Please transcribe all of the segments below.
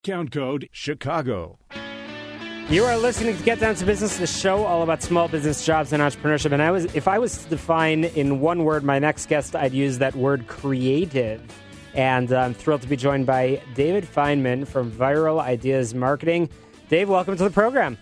Discount code CHICAGO. You are listening to Get Down to Business, the show all about small business, jobs, and entrepreneurship. And if I was to define in one word my next guest, I'd use that word creative. And I'm thrilled to be joined by David Feinman from Viral Ideas Marketing. Dave, welcome to the program.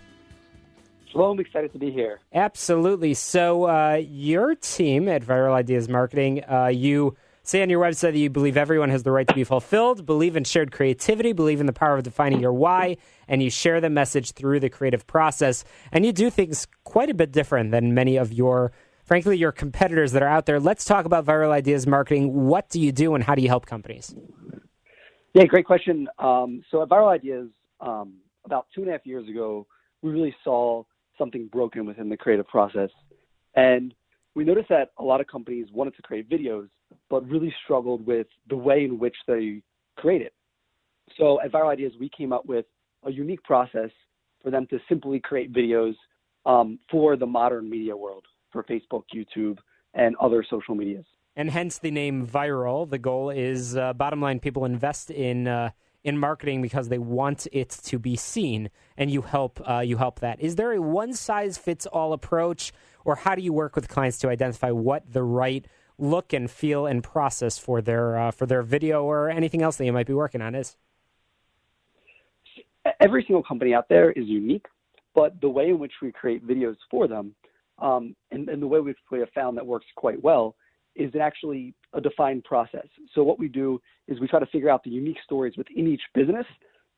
Shalom, excited to be here. Absolutely. So your team at Viral Ideas Marketing, you say on your website that you believe everyone has the right to be fulfilled, believe in shared creativity, believe in the power of defining your why, and you share the message through the creative process. And you do things quite a bit different than many of your competitors that are out there. Let's talk about Viral Ideas Marketing. What do you do and how do you help companies? Yeah, great question. So at Viral Ideas, about 2.5 years ago, we really saw something broken within the creative process. And we noticed that a lot of companies wanted to create videos, but really struggled with the way in which they create it. So at Viral Ideas, we came up with a unique process for them to simply create videos for the modern media world, for Facebook, YouTube, and other social medias. And hence the name Viral. The goal is, bottom line, people invest in marketing because they want it to be seen, and you help that. Is there a one-size-fits-all approach, or how do you work with clients to identify what the right look and feel and process for their video or anything else that you might be working on is? Every single company out there is unique, but the way in which we create videos for them, and the way we have found that works quite well, is actually a defined process. So what we do is we try to figure out the unique stories within each business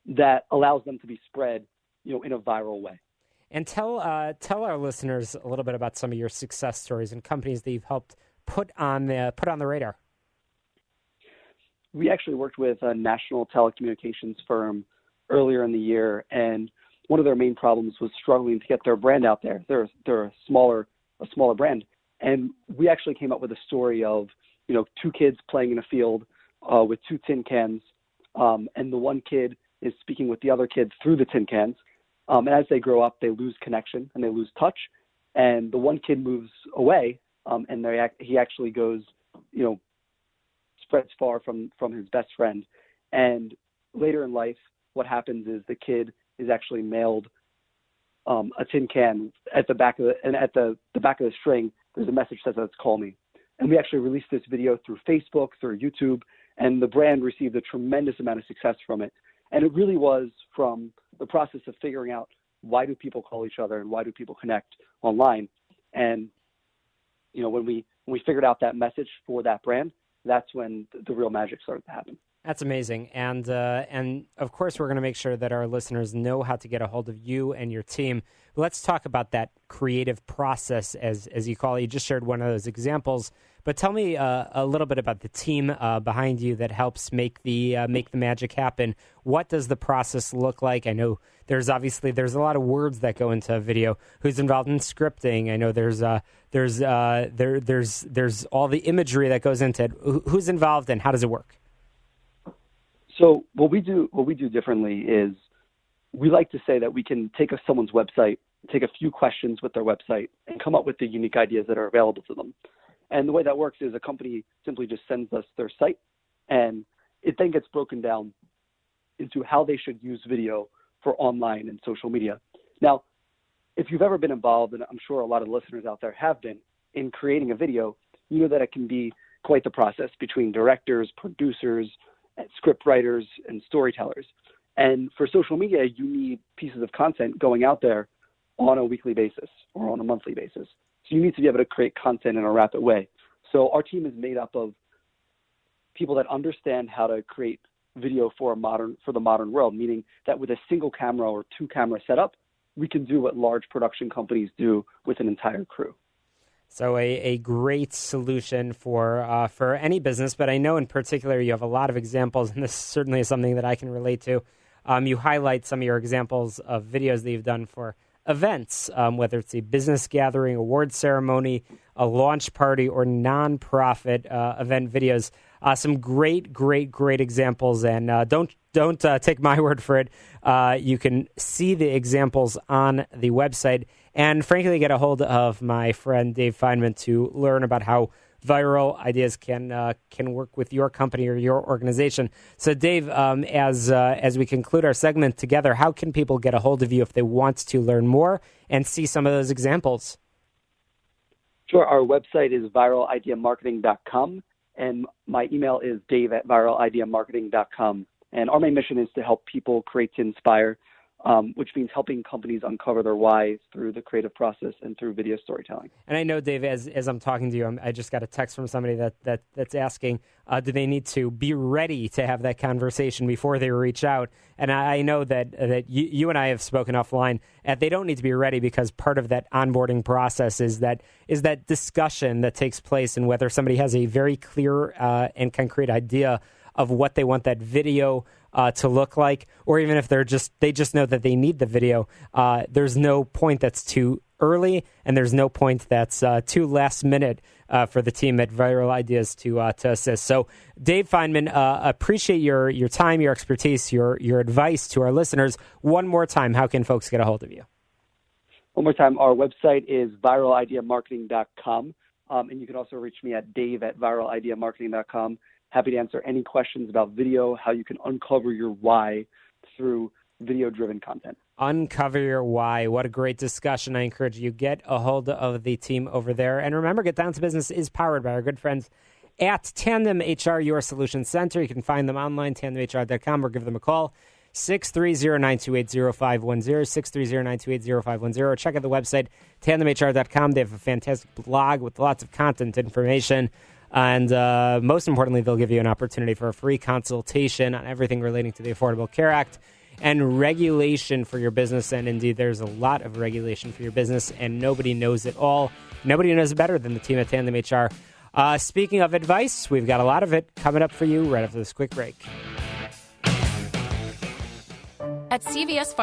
that allows them to be spread, in a viral way. And tell our listeners a little bit about some of your success stories and companies that you've helped put on the radar. We actually worked with a national telecommunications firm earlier in the year, and one of their main problems was struggling to get their brand out there. They're a smaller brand, and we actually came up with a story of two kids playing in a field with two tin cans, and the one kid is speaking with the other kid through the tin cans. And as they grow up, they lose connection and they lose touch. And the one kid moves away, and he actually goes, spreads far from his best friend. And later in life, what happens is the kid is actually mailed a tin can at the back of the string. There's a message that says, "Call me." And we actually released this video through Facebook, through YouTube, and the brand received a tremendous amount of success from it. And it really was from the process of figuring out why do people call each other and why do people connect online. And, when we figured out that message for that brand, that's when the real magic started to happen. That's amazing. And of course, we're going to make sure that our listeners know how to get a hold of you and your team. Let's talk about that creative process, as you call it. You just shared one of those examples. But tell me a little bit about the team behind you that helps make the magic happen. What does the process look like? I know there's a lot of words that go into a video. Who's involved in scripting? I know there's all the imagery that goes into it. Who's involved and how does it work? So what we do differently is we like to say that we can take someone's website, take a few questions with their website, and come up with the unique ideas that are available to them. And the way that works is a company simply just sends us their site, and it then gets broken down into how they should use video for online and social media. Now, if you've ever been involved, and I'm sure a lot of listeners out there have been, in creating a video, you know that it can be quite the process between directors, producers, and script writers, and storytellers. And for social media, you need pieces of content going out there on a weekly basis or on a monthly basis. So you need to be able to create content in a rapid way. So our team is made up of people that understand how to create video for the modern world, meaning that with a single camera or two camera setup, we can do what large production companies do with an entire crew. So a great solution for any business, but I know in particular you have a lot of examples, and this certainly is something that I can relate to. You highlight some of your examples of videos that you've done for events, whether it's a business gathering, award ceremony, a launch party, or nonprofit event videos. Some great examples, and don't take my word for it. You can see the examples on the website, and frankly, get a hold of my friend Dave Feinman to learn about how viral ideas can work with your company or your organization. So, Dave, as we conclude our segment together, how can people get a hold of you if they want to learn more and see some of those examples? Sure. Our website is viralideamarketing.com, and my email is dave@viralideamarketing.com. And our main mission is to help people create to inspire, which means helping companies uncover their why through the creative process and through video storytelling. And I know, Dave, as I'm talking to you, I just got a text from somebody that's asking, do they need to be ready to have that conversation before they reach out? And I know that you and I have spoken offline. They don't need to be ready because part of that onboarding process is that discussion that takes place, and whether somebody has a very clear and concrete idea of what they want that video to look like, or even if they just know that they need the video. There's no point that's too early, and there's no point that's too last minute for the team at Viral Ideas to assist. So, Dave Feinman, appreciate your time, your expertise, your advice to our listeners. One more time, how can folks get a hold of you? One more time, our website is viralideamarketing.com, and you can also reach me at dave@viralideamarketing.com. Happy to answer any questions about video, how you can uncover your why through video-driven content. Uncover your why. What a great discussion. I encourage you, get a hold of the team over there. And remember, Get Down to Business is powered by our good friends at Tandem HR, your solution center. You can find them online, tandemhr.com, or give them a call, 630-928-0510, 630-928-0510. Check out the website, tandemhr.com. They have a fantastic blog with lots of content information. And most importantly, they'll give you an opportunity for a free consultation on everything relating to the Affordable Care Act and regulation for your business. And indeed, there's a lot of regulation for your business, and nobody knows it all. Nobody knows it better than the team at Tandem HR. Speaking of advice, we've got a lot of it coming up for you right after this quick break. At CVS